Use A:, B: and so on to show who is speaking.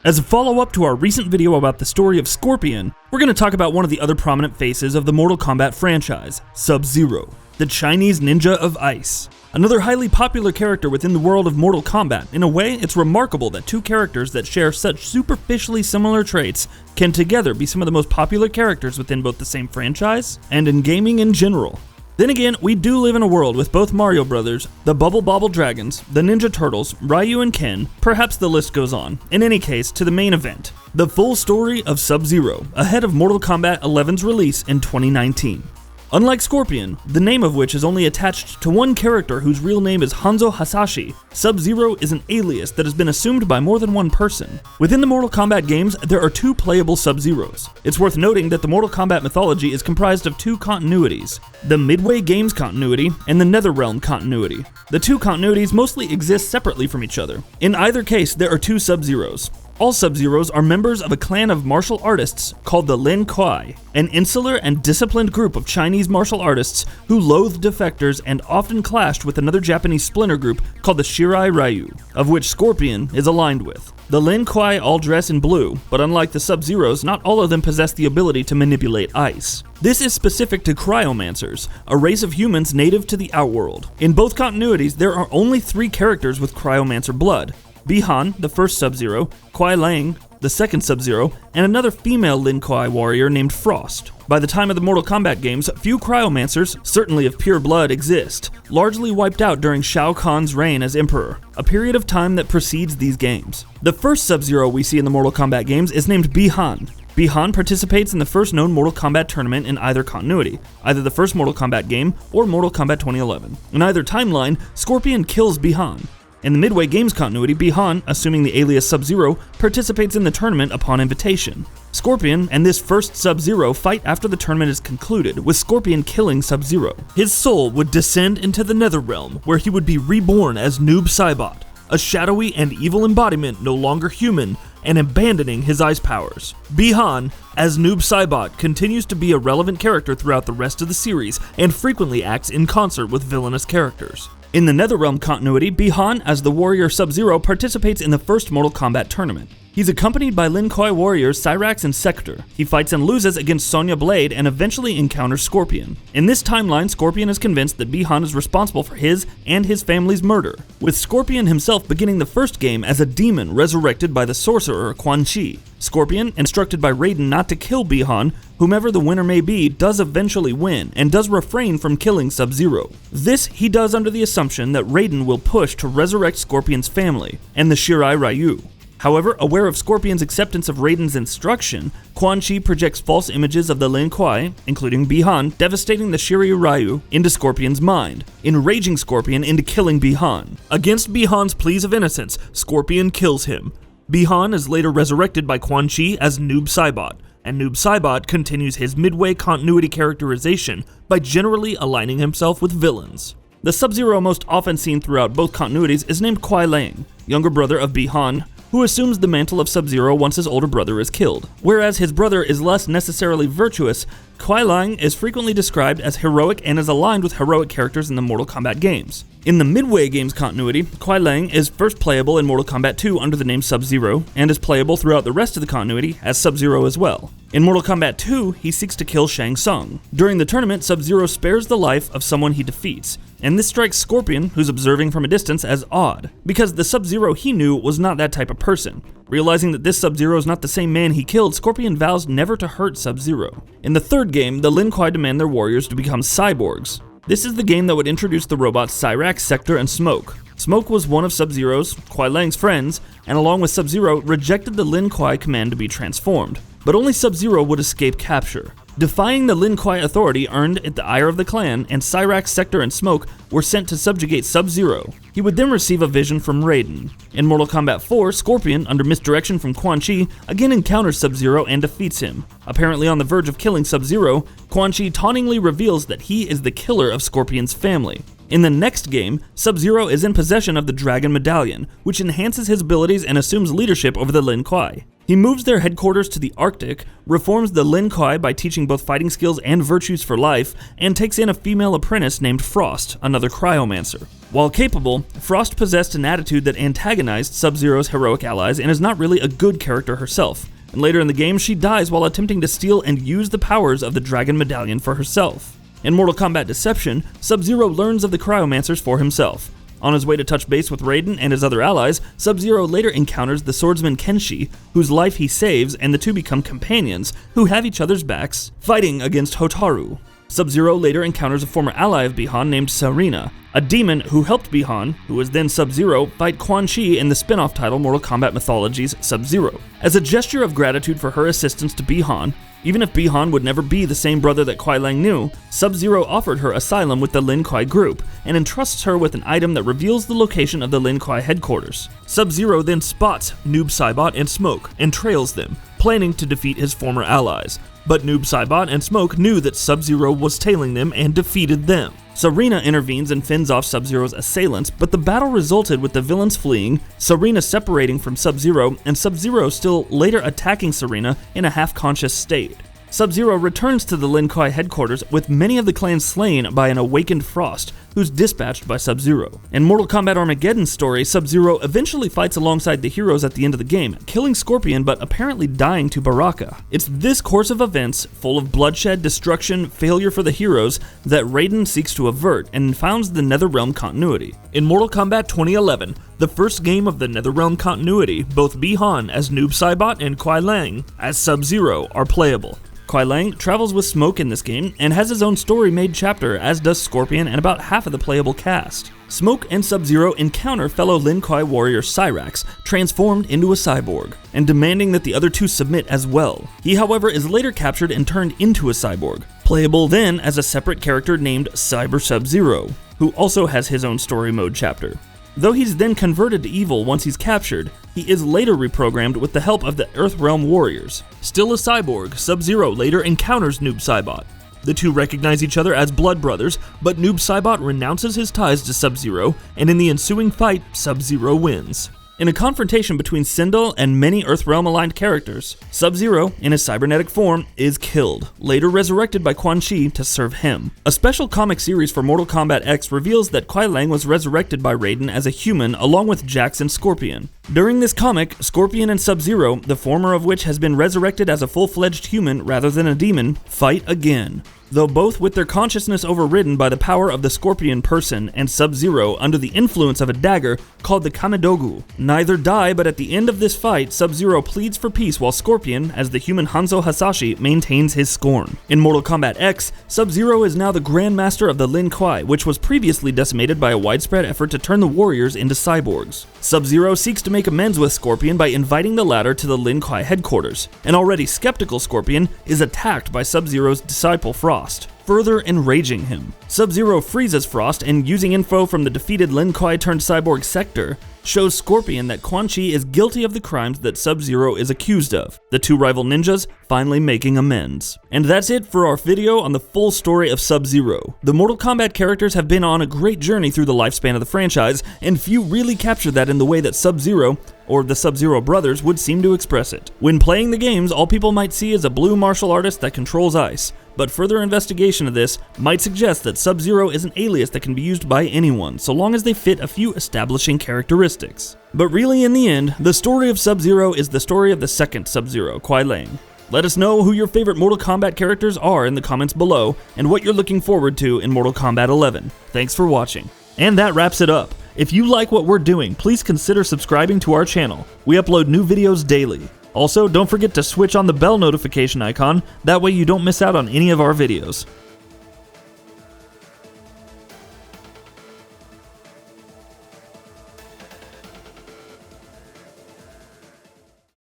A: As a follow-up to our recent video about the story of Scorpion, we're going to talk about one of the other prominent faces of the Mortal Kombat franchise, Sub-Zero, the Chinese ninja of ice. Another highly popular character within the world of Mortal Kombat. In a way, it's remarkable that two characters that share such superficially similar traits can together be some of the most popular characters within both the same franchise and in gaming in general. Then again, we do live in a world with both Mario Brothers, the Bubble Bobble Dragons, the Ninja Turtles, Ryu and Ken, perhaps the list goes on. In any case, to the main event, the full story of Sub-Zero, ahead of Mortal Kombat 11's release in 2019. Unlike Scorpion, the name of which is only attached to one character whose real name is Hanzo Hasashi, Sub-Zero is an alias that has been assumed by more than one person. Within the Mortal Kombat games, there are two playable Sub-Zeros. It's worth noting that the Mortal Kombat mythology is comprised of two continuities, the Midway Games continuity and the Netherrealm continuity. The two continuities mostly exist separately from each other. In either case, there are two Sub-Zeros. All Sub-Zeros are members of a clan of martial artists called the Lin Kuei, an insular and disciplined group of Chinese martial artists who loathed defectors and often clashed with another Japanese splinter group called the Shirai Ryu, of which Scorpion is aligned with. The Lin Kuei all dress in blue, but unlike the Sub-Zeros, not all of them possess the ability to manipulate ice. This is specific to cryomancers, a race of humans native to the Outworld. In both continuities, there are only 3 characters with cryomancer blood: Bi-Han, the first Sub-Zero, Kuai Liang, the second Sub-Zero, and another female Lin Kuei warrior named Frost. By the time of the Mortal Kombat games, few cryomancers, certainly of pure blood, exist, largely wiped out during Shao Kahn's reign as Emperor, a period of time that precedes these games. The first Sub-Zero we see in the Mortal Kombat games is named Bi-Han. Bi-Han participates in the first known Mortal Kombat tournament in either continuity, either the first Mortal Kombat game or Mortal Kombat 2011. In either timeline, Scorpion kills Bi-Han. In the Midway Games continuity, Bi-Han, assuming the alias Sub-Zero, participates in the tournament upon invitation. Scorpion and this first Sub-Zero fight after the tournament is concluded, with Scorpion killing Sub-Zero. His soul would descend into the Netherrealm, where he would be reborn as Noob Saibot, a shadowy and evil embodiment no longer human, and abandoning his ice powers. Bi-Han, as Noob Saibot, continues to be a relevant character throughout the rest of the series, and frequently acts in concert with villainous characters. In the Netherrealm continuity, Bi-Han, as the warrior Sub-Zero, participates in the first Mortal Kombat tournament. He's accompanied by Lin Kuei warriors Cyrax and Sector. He fights and loses against Sonya Blade and eventually encounters Scorpion. In this timeline, Scorpion is convinced that Bi-Han is responsible for his and his family's murder, with Scorpion himself beginning the first game as a demon resurrected by the sorcerer Quan Chi. Scorpion, instructed by Raiden not to kill Bi-Han, whomever the winner may be, does eventually win, and does refrain from killing Sub-Zero. This he does under the assumption that Raiden will push to resurrect Scorpion's family, and the Shirai Ryu. However, aware of Scorpion's acceptance of Raiden's instruction, Quan Chi projects false images of the Lin Kuei, including Bi-Han, devastating the Shirai Ryu into Scorpion's mind, enraging Scorpion into killing Bi-Han. Against Bi-Han's pleas of innocence, Scorpion kills him. Bi-Han is later resurrected by Quan Chi as Noob Saibot, and Noob Saibot continues his Midway continuity characterization by generally aligning himself with villains. The Sub-Zero most often seen throughout both continuities is named Kuai Liang, younger brother of Bi-Han, who assumes the mantle of Sub-Zero once his older brother is killed. Whereas his brother is less necessarily virtuous, Kuai Liang is frequently described as heroic and is aligned with heroic characters in the Mortal Kombat games. In the Midway Games continuity, Kuai Liang is first playable in Mortal Kombat 2 under the name Sub-Zero, and is playable throughout the rest of the continuity as Sub-Zero as well. In Mortal Kombat 2, he seeks to kill Shang Tsung. During the tournament, Sub-Zero spares the life of someone he defeats, and this strikes Scorpion, who's observing from a distance, as odd, because the Sub-Zero he knew was not that type of person. Realizing that this Sub-Zero is not the same man he killed, Scorpion vows never to hurt Sub-Zero. In the third game, the Lin Kuei demand their warriors to become cyborgs. This is the game that would introduce the robots Cyrax, Sector, and Smoke. Smoke was one of Sub-Zero's, Kuai Liang's friends, and along with Sub-Zero, rejected the Lin Kuei command to be transformed. But only Sub-Zero would escape capture. Defying the Lin Kuei authority earned it the ire of the clan, and Cyrax, Sector, and Smoke were sent to subjugate Sub-Zero. He would then receive a vision from Raiden. In Mortal Kombat 4, Scorpion, under misdirection from Quan Chi, again encounters Sub-Zero and defeats him. Apparently on the verge of killing Sub-Zero, Quan Chi tauntingly reveals that he is the killer of Scorpion's family. In the next game, Sub-Zero is in possession of the Dragon Medallion, which enhances his abilities and assumes leadership over the Lin Kuei. He moves their headquarters to the Arctic, reforms the Lin Kuei by teaching both fighting skills and virtues for life, and takes in a female apprentice named Frost, another cryomancer. While capable, Frost possessed an attitude that antagonized Sub-Zero's heroic allies and is not really a good character herself. And later in the game, she dies while attempting to steal and use the powers of the Dragon Medallion for herself. In Mortal Kombat Deception, Sub-Zero learns of the cryomancers for himself. On his way to touch base with Raiden and his other allies, Sub-Zero later encounters the swordsman Kenshi, whose life he saves, and the two become companions, who have each other's backs, fighting against Hotaru. Sub-Zero later encounters a former ally of Bi-Han named Sareena, a demon who helped Bi-Han, who was then Sub-Zero, fight Quan Chi in the spin-off title Mortal Kombat Mythology's Sub-Zero. As a gesture of gratitude for her assistance to Bi-Han, even if Bi-Han would never be the same brother that Kuai Liang knew, Sub-Zero offered her asylum with the Lin Kuei group, and entrusts her with an item that reveals the location of the Lin Kuei headquarters. Sub-Zero then spots Noob Saibot and Smoke, and trails them, planning to defeat his former allies. But Noob Saibot and Smoke knew that Sub-Zero was tailing them and defeated them. Sareena intervenes and fends off Sub-Zero's assailants, but the battle resulted with the villains fleeing, Sareena separating from Sub-Zero, and Sub-Zero still later attacking Sareena in a half-conscious state. Sub-Zero returns to the Lin Kuei headquarters with many of the clans slain by an awakened Frost, who's dispatched by Sub-Zero. In Mortal Kombat Armageddon's story, Sub-Zero eventually fights alongside the heroes at the end of the game, killing Scorpion but apparently dying to Baraka. It's this course of events, full of bloodshed, destruction, failure for the heroes, that Raiden seeks to avert and founds the Netherrealm continuity. In Mortal Kombat 2011, the first game of the Netherrealm continuity, both Bi-Han as Noob Saibot and Kuai Liang as Sub-Zero are playable. Kuai Liang travels with Smoke in this game and has his own story-made chapter, as does Scorpion and about half of the playable cast. Smoke and Sub-Zero encounter fellow Lin Kuei warrior Cyrax, transformed into a cyborg, and demanding that the other two submit as well. He, however, is later captured and turned into a cyborg, playable then as a separate character named Cyber Sub-Zero, who also has his own story mode chapter. Though he's then converted to evil once he's captured, he is later reprogrammed with the help of the Earthrealm warriors. Still a cyborg, Sub-Zero later encounters Noob Saibot. The two recognize each other as blood brothers, but Noob Saibot renounces his ties to Sub-Zero, and in the ensuing fight, Sub-Zero wins. In a confrontation between Sindel and many Earthrealm-aligned characters, Sub-Zero, in his cybernetic form, is killed, later resurrected by Quan Chi to serve him. A special comic series for Mortal Kombat X reveals that Kuai Liang was resurrected by Raiden as a human along with Jax and Scorpion. During this comic, Scorpion and Sub-Zero, the former of which has been resurrected as a full-fledged human rather than a demon, fight again. Though both with their consciousness overridden by the power of the Scorpion person and Sub-Zero under the influence of a dagger called the Kamidogu. Neither die, but at the end of this fight, Sub-Zero pleads for peace while Scorpion, as the human Hanzo Hasashi, maintains his scorn. In Mortal Kombat X, Sub-Zero is now the Grandmaster of the Lin Kuei, which was previously decimated by a widespread effort to turn the warriors into cyborgs. Sub-Zero seeks to make amends with Scorpion by inviting the latter to the Lin Kuei headquarters. An already skeptical Scorpion is attacked by Sub-Zero's disciple Frost, further enraging him. Sub-Zero freezes Frost and, using info from the defeated Lin Kuei turned cyborg sector, shows Scorpion that Quan Chi is guilty of the crimes that Sub-Zero is accused of, the two rival ninjas finally making amends. And that's it for our video on the full story of Sub-Zero. The Mortal Kombat characters have been on a great journey through the lifespan of the franchise, and few really capture that in the way that Sub-Zero, or the Sub-Zero brothers, would seem to express it. When playing the games, all people might see is a blue martial artist that controls ice, but further investigation of this might suggest that Sub-Zero is an alias that can be used by anyone, so long as they fit a few establishing characteristics. But really, in the end, the story of Sub-Zero is the story of the second Sub-Zero, Kuai Liang. Let us know who your favorite Mortal Kombat characters are in the comments below, and what you're looking forward to in Mortal Kombat 11. Thanks for watching. And that wraps it up. If you like what we're doing, please consider subscribing to our channel. We upload new videos daily. Also, don't forget to switch on the bell notification icon, that way you don't miss out on any of our videos.